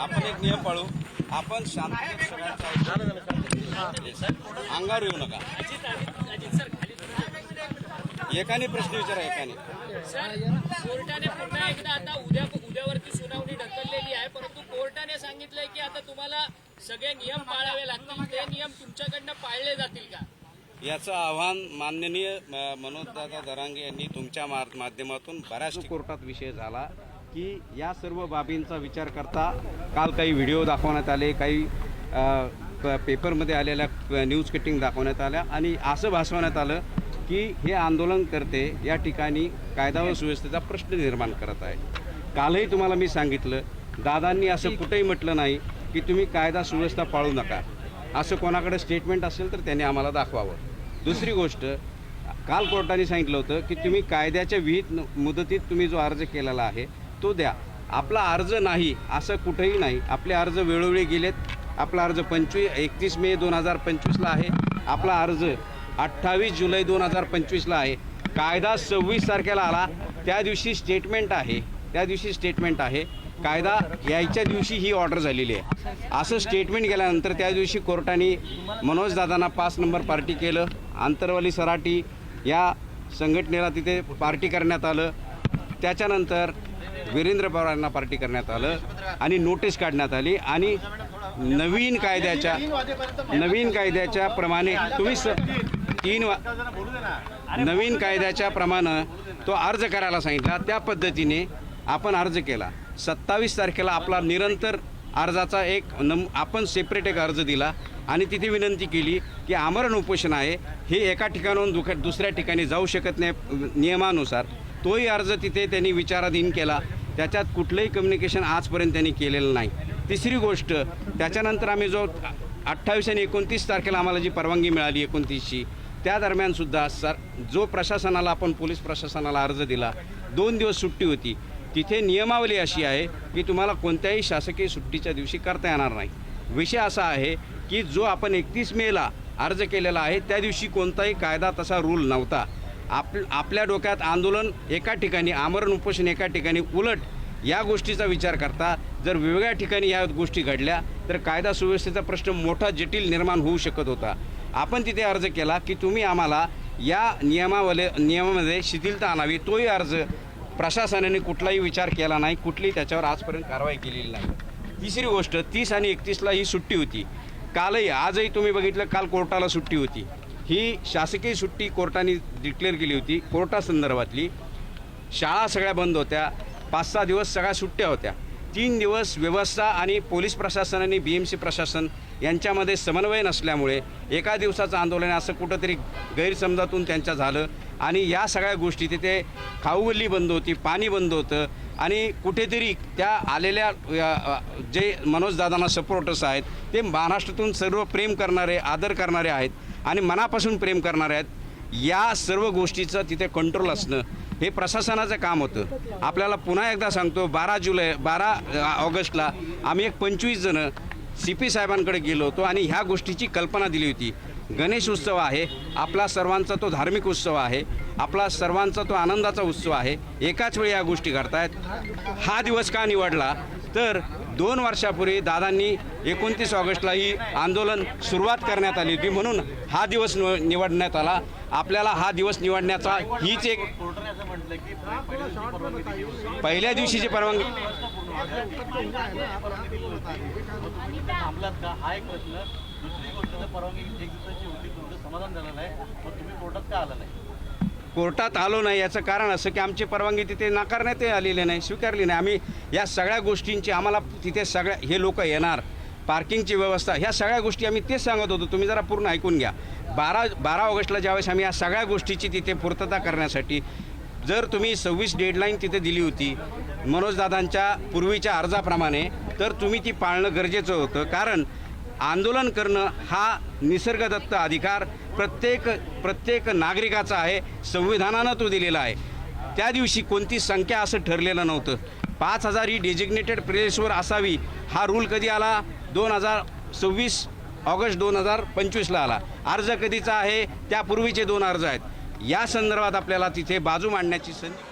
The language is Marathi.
आपण एक नियम पाळू. आपण शांततेत सगळ्यांच्या अंगावर येऊ नका. एकाने प्रश्न विचारा. एकाने कोर्टाने पुन्हा एकदा आता उद्यावरती सुनावणी ढकललेली आहे, परंतु कोर्टाने सांगितलंय की आता तुम्हाला सगळे नियम पाळावे लागतील. ते नियम तुमच्याकडनं पाळले जातील का? याचं आव्हान माननीय मनोजदादा दरांगे यांनी तुमच्या माध्यमातून बऱ्याच कोर्टात विषय झाला की या सर्व बाबींचा विचार करता काल काही व्हिडिओ दाखवण्यात आले, काही पेपरमध्ये आलेल्या न्यूज कटिंग दाखवण्यात आल्या आणि असं भासवण्यात आलं की हे आंदोलनकर्ते या ठिकाणी कायदा व सुव्यवस्थेचा प्रश्न निर्माण करत आहे. कालही तुम्हाला मी सांगितलं, दादांनी असं कुठेही म्हटलं नाही की तुम्ही कायदा सुव्यवस्था पाळू नका. असं कोणाकडे स्टेटमेंट असेल तर त्यांनी आम्हाला दाखवावं. दुसरी गोष्ट, काल कोर्टाने सांगितलं होतं की तुम्ही कायद्याच्या विहित मुदतीत तुम्ही जो अर्ज केलेला आहे तो द्या. आपला अर्ज नाही असं कुठेही नाही. आपले अर्ज वेळोवेळी गेलेत. आपला अर्ज 31 मे 2025ला आहे. आपला अर्ज 28 जुलै 2025ला आहे. कायदा 26 तारखेला आला. त्या दिवशी स्टेटमेंट आहे. कायदा यायच्या दिवशी ही ऑर्डर झालेली आहे. असं स्टेटमेंट गेल्यानंतर त्या दिवशी कोर्टाने मनोजदादांना 5 नंबर पार्टी केलं. आंतरवाली सराटी या संघटनेला तिथे पार्टी करण्यात आलं. त्याच्यानंतर वीरेंद्र पवारांना पार्टी करण्यात आलं आणि नोटीस काढण्यात आली आणि नवीन कायद्याच्या प्रमाणे नवीन कायद्याच्या प्रमाणे तो अर्ज करायला सांगितला. त्या पद्धतीने आपण अर्ज केला. 27 तारखेला आपला निरंतर अर्जाचा आपण सेपरेट एक अर्ज दिला आणि तिथे विनंती केली की आमरण उपोषण आहे, हे एका ठिकाणाहून दुसऱ्या ठिकाणी जाऊ शकत नाही नियमानुसार. तोही अर्ज तिथे त्यांनी विचाराधीन केला. त्याच्यात कुठलंही कम्युनिकेशन आजपर्यंत त्यांनी केलेलं नाही. तिसरी गोष्ट, त्याच्यानंतर आम्ही जो 28 आणि 29 तारखेला आम्हाला जी परवानगी मिळाली 29ची, त्या दरम्यानसुद्धा जो प्रशासनाला आपण पोलीस प्रशासनाला अर्ज दिला, 2 दिवस सुट्टी होती. तिथे नियमावली अशी आहे की तुम्हाला कोणत्याही शासकीय सुट्टीच्या दिवशी करता येणार नाही. विषय असा आहे की जो आपण 31 मेला अर्ज केलेला आहे त्या दिवशी कोणताही कायदा तसा रूल नव्हता. आपल्या डोक्यात आंदोलन एका ठिकाणी, आमरण उपोषण एका ठिकाणी. उलट या गोष्टीचा विचार करता जर वेगवेगळ्या ठिकाणी या गोष्टी घडल्या तर कायदा सुव्यवस्थेचा प्रश्न मोठा जटिल निर्माण होऊ शकत होता. आपण तिथे अर्ज केला की तुम्ही आम्हाला या नियमामध्ये शिथिलता आणावी. तोही अर्ज प्रशासनाने कुठलाही विचार केला नाही, कुठलीही त्याच्यावर आजपर्यंत कारवाई केलेली नाही. तिसरी गोष्ट, 30 आणि 31ला ही सुट्टी होती. कालही आजही तुम्ही बघितलं, काल कोर्टाला सुट्टी होती. ही शासकीय सुट्टी कोर्टाने डिक्लेअर केली होती. कोर्टासंदर्भातली शाळा सगळ्या बंद होत्या. 5-6 दिवस सगळ्या सुट्ट्या होत्या. 3 दिवस व्यवस्था आणि पोलीस प्रशासन आणि BMC प्रशासन यांच्यामध्ये समन्वय नसल्यामुळे एका दिवसाचं आंदोलन असं कुठंतरी गैरसमजातून त्यांच्या झालं आणि या सगळ्या गोष्टी, तिथे खाऊगल्ली बंद होती, पाणी बंद होतं आणि कुठेतरी त्या आलेल्या जे मनोजदादांना सपोर्टर्स आहेत ते महाराष्ट्रातून सर्व प्रेम करणारे, आदर करणारे आहेत आणि मनापासून प्रेम करणारे आहेत. या सर्व गोष्टीचं तिथे कंट्रोल असणं हे प्रशासनाचं काम होतं. आपल्याला पुन्हा एकदा सांगतो, 12 ऑगस्टला आम्ही 25 जणं CP साहेबांकडे गेलो होतो आणि ह्या गोष्टीची कल्पना दिली होती. गणेश उत्सव आहे, आपला सर्वांचा तो धार्मिक उत्सव आहे, आपला सर्वांचा तो आनंदाचा उत्सव आहे. एकाच वेळी या गोष्टी घडतायत. हा दिवस का निवडला तर 2 वर्षापूर्वी दादांनी 29 ऑगस्टला ही आंदोलन सुरुवात करण्यात आली होती, म्हणून हा दिवस निवडण्यात आला. आपल्याला हा दिवस निवडण्याचा हीच एक पहिल्या दिवशीची परवानगी. कोर्टात आलो नाही याचं कारण असं की आमची परवानगी तिथे नाकारण्यात आलेली नाही, स्वीकारली नाही. आम्ही या सगळ्या गोष्टींची, आम्हाला तिथे हे लोक येणार, पार्किंगची व्यवस्था, ह्या सगळ्या गोष्टी आम्ही तेच सांगत होतो. तुम्ही जरा पूर्ण ऐकून घ्या. 12 ऑगस्टला ज्यावेळेस आम्ही या सगळ्या गोष्टीची तिथे पूर्तता करण्यासाठी, जर तुम्ही 26 डेडलाईन तिथे दिली होती मनोजदादांच्या पूर्वीच्या अर्जाप्रमाणे, तर तुम्ही ती पाळणं गरजेचं होतं. कारण आंदोलन करणं हा निसर्गदत्त अधिकार प्रत्येक नागरिकाचा आहे. संविधानानं तो दिलेला आहे. त्या दिवशी कोणती संख्या असं ठरलेलं नव्हतं. 5000 ही डेजिग्नेटेड प्लेसवर असावी हा रूल कधी आला? 26 ऑगस्ट 2025ला आला. अर्ज कधीचा आहे? त्यापूर्वीचे 2 अर्ज आहेत. या संदर्भात आपल्याला तिथे बाजू मांडण्याची संधी